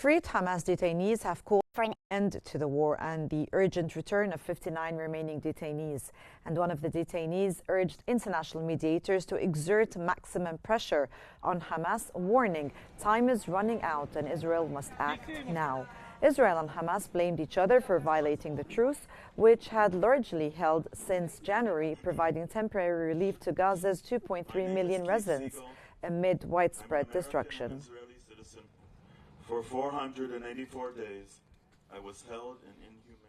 freed Hamas detainees have called for an end to the war and the urgent return of 59 remaining detainees. And one of the detainees urged international mediators to exert maximum pressure on Hamas, warning time is running out and Israel must act now. Israel and Hamas blamed each other for violating the truce, which had largely held since January, providing temporary relief to Gaza's 2.3 million residents amid widespread destruction. For 484 days, I was held in inhumane.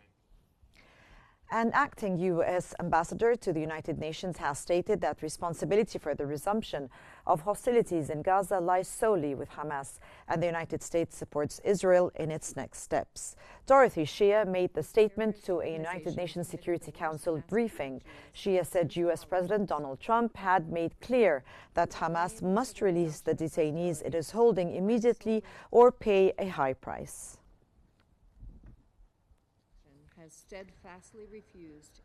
An acting U.S. ambassador to the United Nations has stated that responsibility for the resumption of hostilities in Gaza lies solely with Hamas, and the United States supports Israel in its next steps. Dorothy Shea made the statement to a United Nations Security Council briefing. Shea said U.S. President Donald Trump had made clear that Hamas must release the detainees it is holding immediately or pay a high price. Has steadfastly refused.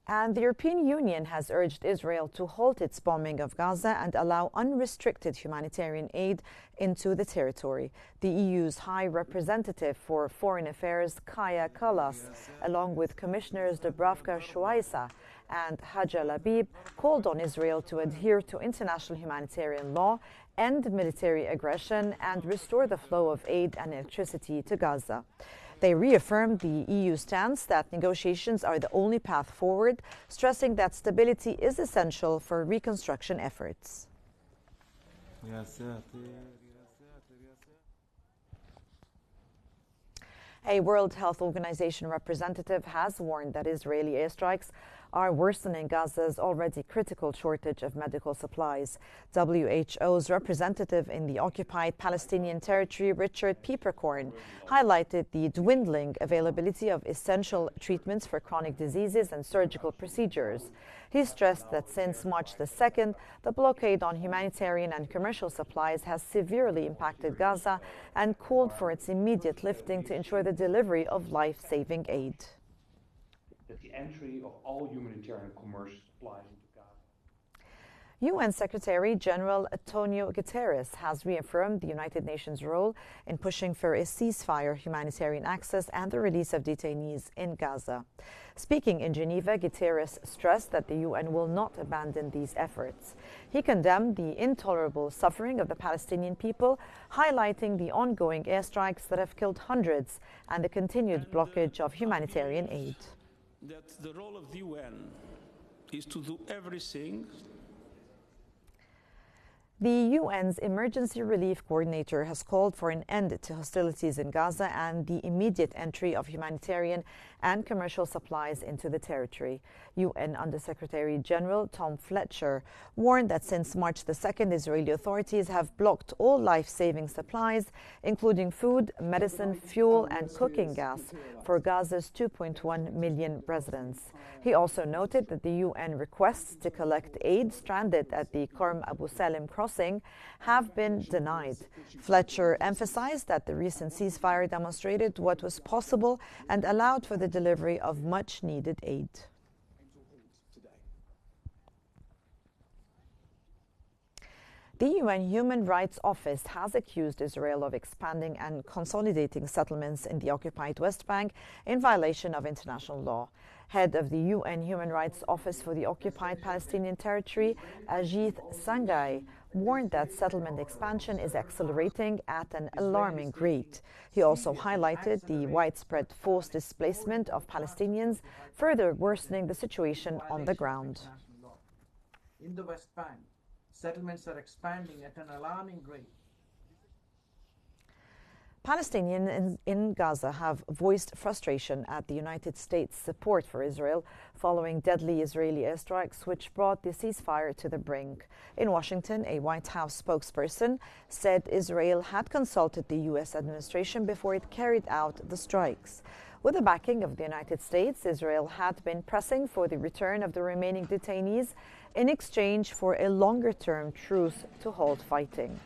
And the European Union has urged Israel to halt its bombing of Gaza and allow unrestricted humanitarian aid into the territory. The EU's High Representative for Foreign Affairs, Kaja Kallas, along with Commissioners Dubravka Shuaisa and Haja Labib, called on Israel to adhere to international humanitarian law, end military aggression, and restore the flow of aid and electricity to Gaza. They reaffirmed the EU stance that negotiations are the only path forward, stressing that stability is essential for reconstruction efforts. A World Health Organization representative has warned that Israeli airstrikes are worsening Gaza's already critical shortage of medical supplies. WHO's representative in the occupied Palestinian territory, Richard Pieperkorn, highlighted the dwindling availability of essential treatments for chronic diseases and surgical procedures. He stressed that since March the 2nd, the blockade on humanitarian and commercial supplies has severely impacted Gaza and called for its immediate lifting to ensure the delivery of life-saving aid. The entry of all humanitarian commercial supplies into Gaza. UN Secretary General Antonio Guterres has reaffirmed the United Nations' role in pushing for a ceasefire, humanitarian access, and the release of detainees in Gaza. Speaking in Geneva, Guterres stressed that the UN will not abandon these efforts. He condemned the intolerable suffering of the Palestinian people, highlighting the ongoing airstrikes that have killed hundreds and the continued blockage of humanitarian aid. That the role of the UN is to do everything. The UN's Emergency Relief Coordinator has called for an end to hostilities in Gaza and the immediate entry of humanitarian and commercial supplies into the territory. UN Under-Secretary General Tom Fletcher warned that since March the 2nd, Israeli authorities have blocked all life-saving supplies, including food, medicine, fuel, and cooking gas for Gaza's 2.1 million residents. He also noted that the UN requests to collect aid stranded at the Karm Abu Salim crossing have been denied. Fletcher emphasized that the recent ceasefire demonstrated what was possible and allowed for the delivery of much-needed aid. The UN Human Rights Office has accused Israel of expanding and consolidating settlements in the occupied West Bank in violation of international law. Head of the UN Human Rights Office for the occupied Palestinian territory, Ajit Sangai, warned that settlement expansion is accelerating at an alarming rate. He also highlighted the widespread forced displacement of Palestinians, further worsening the situation on the ground. In the West Bank, settlements are expanding at an alarming rate. Palestinians in Gaza have voiced frustration at the United States' support for Israel following deadly Israeli airstrikes, which brought the ceasefire to the brink. In Washington, a White House spokesperson said Israel had consulted the U.S. administration before it carried out the strikes. With the backing of the United States, Israel had been pressing for the return of the remaining detainees in exchange for a longer-term truce to halt fighting.